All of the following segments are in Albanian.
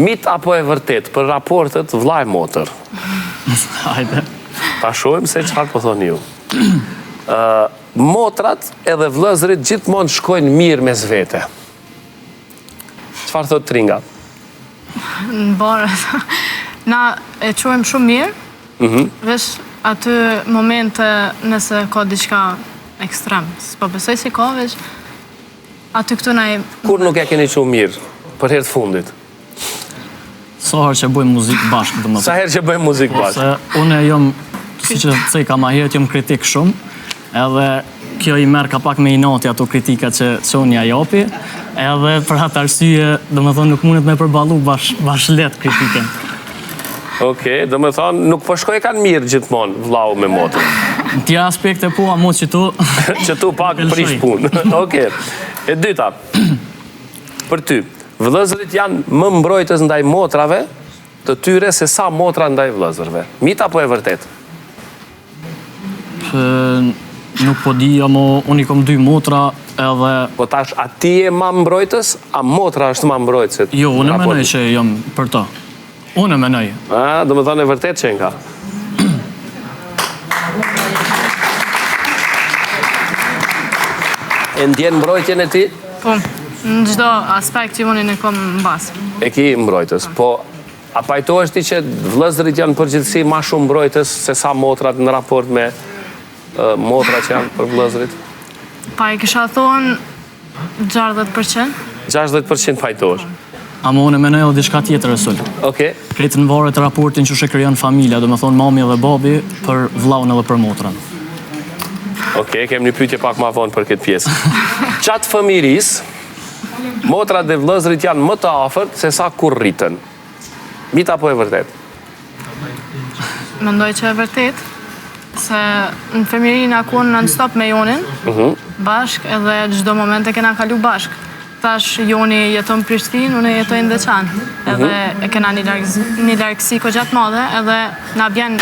Mit apo e vërtet për raportet vllai motër? Hajde. Ta shohim se çfarë po thoni ju. Motrat edhe vëllezërit gjithmonë shkojnë mirë mes vete. Çfarë thot Tringa? Në barë, na e quajmë shumë mirë, veç aty momente nëse ka diçka ekstrem. Po besoj si ka, veç aty këtu na e... Kur nuk e keni shumë mirë, për herë të fundit? Sa herë që bëjmë muzikë bashkë, domethënë. Sa herë që bëjmë muzikë bashkë? Se unë jam, si që thej ka ma herët, jam kritik shumë, edhe kjo i merr ka pak me inati ato kritika që Sonja japi, edhe për atë arsye, domethënë nuk mundet me përballu bash lehtë kritikën. Okej, domethënë nuk po shkoj kanë mirë gjithmonë vllau me motër. Në tjera aspekte po, amo që tu... që tu pak prish punë. Okej. E dyta, për ty, vëllezërit janë më mbrojtës ndaj motrave të tyre se sa motra ndaj vëllezërve. Mit apo e vërtet? Nuk po di, amo unë i kom 2 motra edhe... Po tash, a ti e ma mbrojtës, a motra është ma mbrojtës? Jo, unë e menoj që jam për ta. Unë e menoj. Do me thonë e vërtet që nga. E ndjen mbrojtjen e ti? Po, në çdo aspekt që unë në kom mbas. E ki mbrojtës, po a pajtohesh ti që vëllezërit janë përgjithësi ma shumë mbrojtës se sa motrat në raport me motra që janë për vëllezërit? Pa i kisha thonë 60%. 60% pajtohesh. Amo unë e menoj edhe diçka tjetër e sulë. Okej. Kretë në varet raportin që krijon familja, do me thonë mami dhe babi për vllaun edhe për motrën. Okej, kem një pyetje pak ma vonë për këtë pjesë. Qatë fëmiris, motrat dhe vëllezërit janë më të afërt se sa kur rritën. Mit apo e vërtet? Mendoj që e vërtet, se në fëmijërinë ku non-stop me Jonin, bashk, edhe çdo moment e kena kalu bashk. Tash Joni jeton në Prishtinë, unë jetoj në Deçanë. Edhe e kena një largësi ko gjatë madhe, edhe na bjen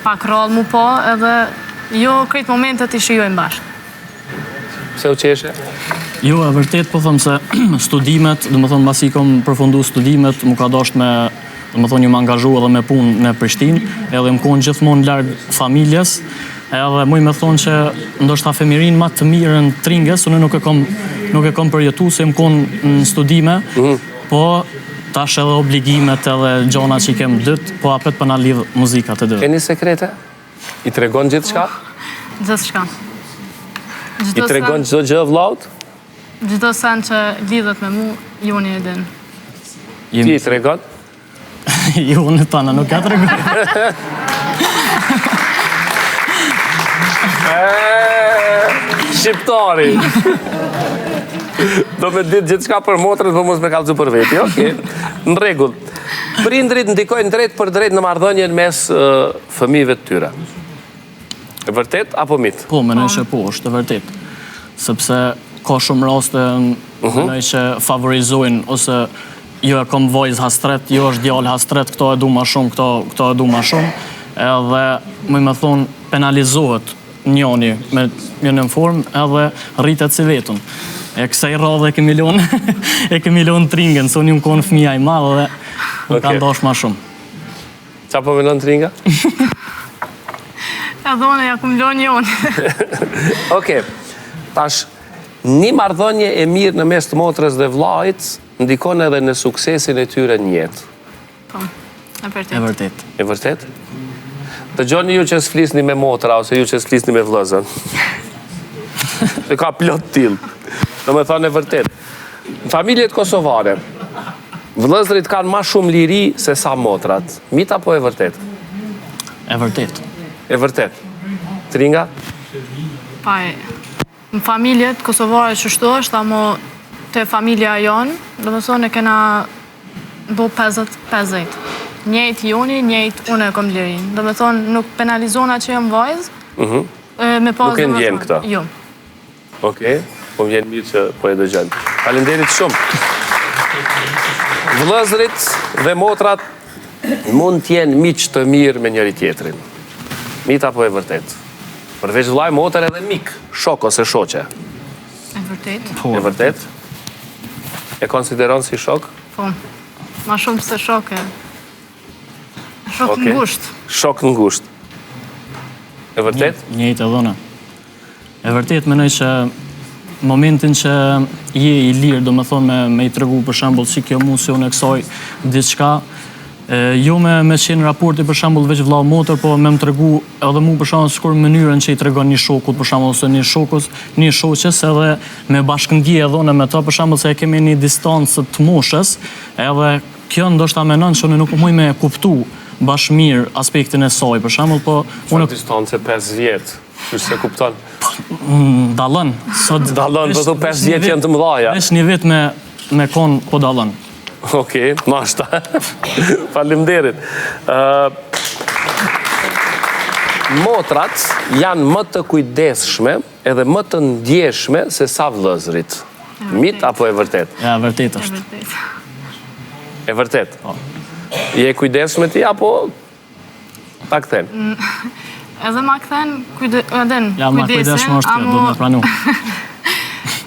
pak rallë mu po, edhe jo krejt momentet i shijojmë bashkë. Pse u qeshe? Jo, e vërtet po thëmë se studimet, do më thonë basi kom përfundu studimet, mu ka dasht me, do më thonë ju më angazhu edhe me punë në Prishtinë, edhe më konë gjithmonë largë familjes, edhe muj me thonë që ndoshta fëmirin ma të mirën Tringës, unë nuk e kom përjetu se më konë në studime, po tash edhe obligimet edhe gjona që i kem dytë, po apet për na lidhë muzika të dytë. Keni sekrete? I tregon gjithë shka? Gjithë shka. I tregon gjithë gjë vllaut? Gjithë sen që lidhet me mu, Joni e din. Ti i tregon? Jo, në tana, nuk ka tregon. Shqiptari! Do me ditë gjithë shka për motrët, po mos me kalëzu për veti, okej? Në regull. Prindrit ndikojnë drejt për drejt në marrëdhënien mes fëmijëve të tyre. E vërtet apo mit? Po, menoj që po, është e vërtet. Sepse ka shumë raste menoj që favorizojnë, ose jo e kom vojz hastret, jo është djallë hastret, këto e du ma shumë, këto e du ma shumë, edhe me thonë penalizohet njoni me një formë, edhe rritet si vetën. E kësaj radhe e kemi lon Tringën, se unë konë fëmija i madhe dhe më ka ndosh ma shumë. Qa po menon Tringa? Edhe unë ja kum lon Joni. Okej, tash, një marrëdhënie e mirë në mes të motrës dhe vllait ndikon edhe në suksesin e tyre në jetë. Po, e vërtet. E vërtet. E vërtet? Dëgjoni ju që s'flisni me motra, ose ju që s'flisni me vëllezën. Dhe ka plot tillë. Do me thonë e vërtet. Në familjet kosovare, vëllezërit kanë ma shumë liri se sa motrat. Mit apo e vërtet? E vërtet. E vërtet. Tringa? Paj, në familjet kosovare që shto është, amo të familja jonë, do më thonë e kena bo 50-50. Njejt Joni, njejt unë e kom lirin. Do me thonë nuk penalizona që jam vajzë, nuk e ndjen këta? Jo. Okej, po më vjen mirë që po e dëgjojnë. Faleminderit shumë. Vëllezërit dhe motrat mund t'jenë miq të mirë me njëri tjetrin. Mit apo e vërtet? Përveç vllai, motër edhe mik, shok ose shoqe. E vërtet? E vërtet? E konsideron si shok? Po. Ma shumë se shoke. Shok Okej. ngusht. Shok ngusht. E vërtet? Njëjtë e dhona. E vërtet mendoj që momentin që je i lirë, do me thonë me i tregu për shembull si kjo emocion e kësaj diçka, jo me qenë raporti për shembull veç vëllau motër, po me më tregu edhe mu për shembull sikur mënyrën që i tregon një shokut për shembull ose një shoqes edhe me bashkëndije edhe unë me to për shembull se kemi një distancë të moshës, edhe kjo ndoshta mendon që unë nuk muj me kuptu bashkë mirë aspektin e saj për shembull, po Unë distancë 5 vjet. Qysh se kupton? dallon. Dallon, po 5 vjet janë të mëdhaja. Veç një vit me kon po dallon. Okej, nashta. Faleminderit. Motrat janë më të kujdesshme edhe më të ndjeshme se sa vëllezërit. Mit apo e vërtet? Ja, vërtet E është. vërtet. E vërtet. Je kujdesshme ti apo ta kthen? Edhe ma këthen, Ja, ma kujdesshme është kjo, do me pranu.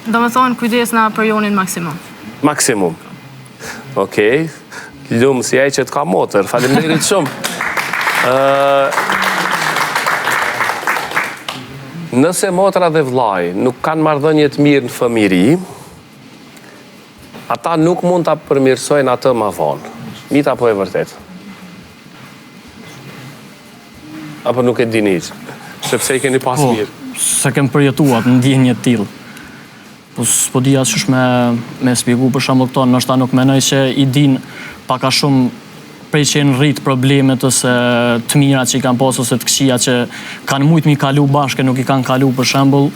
Do me thonë kujdesna për jonin maksimum. Maksimum. Okej. Lumë si ai që të ka motër. Faleminderit shumë. Nëse motra dhe vllai nuk kanë marrëdhënie të mirë në fëmijëri, ata nuk mund ta përmirësojnë atë më vonë. Mit apo e vërtet? Apo nuk e dini hiç? Sepse i keni pas Po, mirë. se kem përjetuar në ndjenjë të tillë. Po s'po di asgjë me shpjegu për shembull këto, ndoshta nuk mendoj që i din pak a shumë prej që në rrit problemet ose të mirat që i kanë pas ose të këqija që kanë mujt mi kalu bashkë, nuk i kanë kalu për shembull,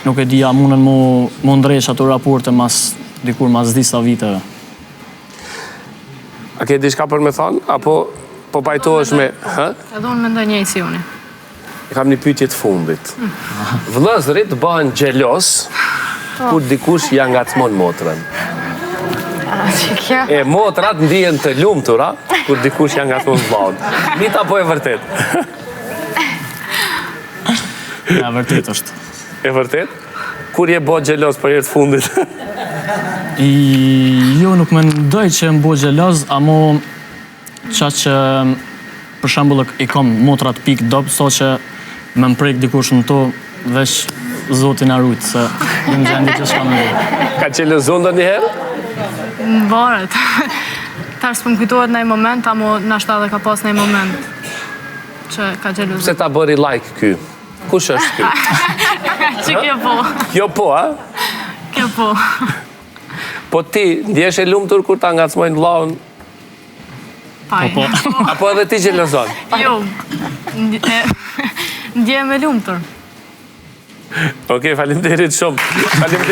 nuk e di a mundën mu ndresh ato raporte dikur mas disa viteve. A ke diçka për me thonë? Apo po pajtohesh me... Hë? Edhe unë mendoj njëjtë si uni. Kam një pyetje të fundit. Vëllezërit bëhen xhelos kur dikush ja ngacmon motrën. Që kjo? E motrat ndihen të lumtura kur dikush ja ngacmon vllaun. Mit apo e vërtet? Ja, vërtet është. E vërtet? Kur je bë xhelos për herë të fundit? Jo, nuk mendoj që më bo xheloz, amo qa që për shembull i kam motrat pik dop, so që me më prek dikush në to, veç Zotin na rujt, se në gjendje që s'kam në Ka qelëzon ndonjëherë? Në varet. Tash s'po më kujtohet në një moment, amo nashta edhe ka pas në një moment që ka xhelozi. Pse ta bëri like ky? Kush është ky? Që kjo po. Jo po, a? Kjo po. Po ti ndjesh e lumtur kur ta ngacmojnë vllaun? Paj. Po. Apo edhe ti xhelozon? Jo. Ndjehem e lumtur. Okej, faleminderit shumë. Faleminderit.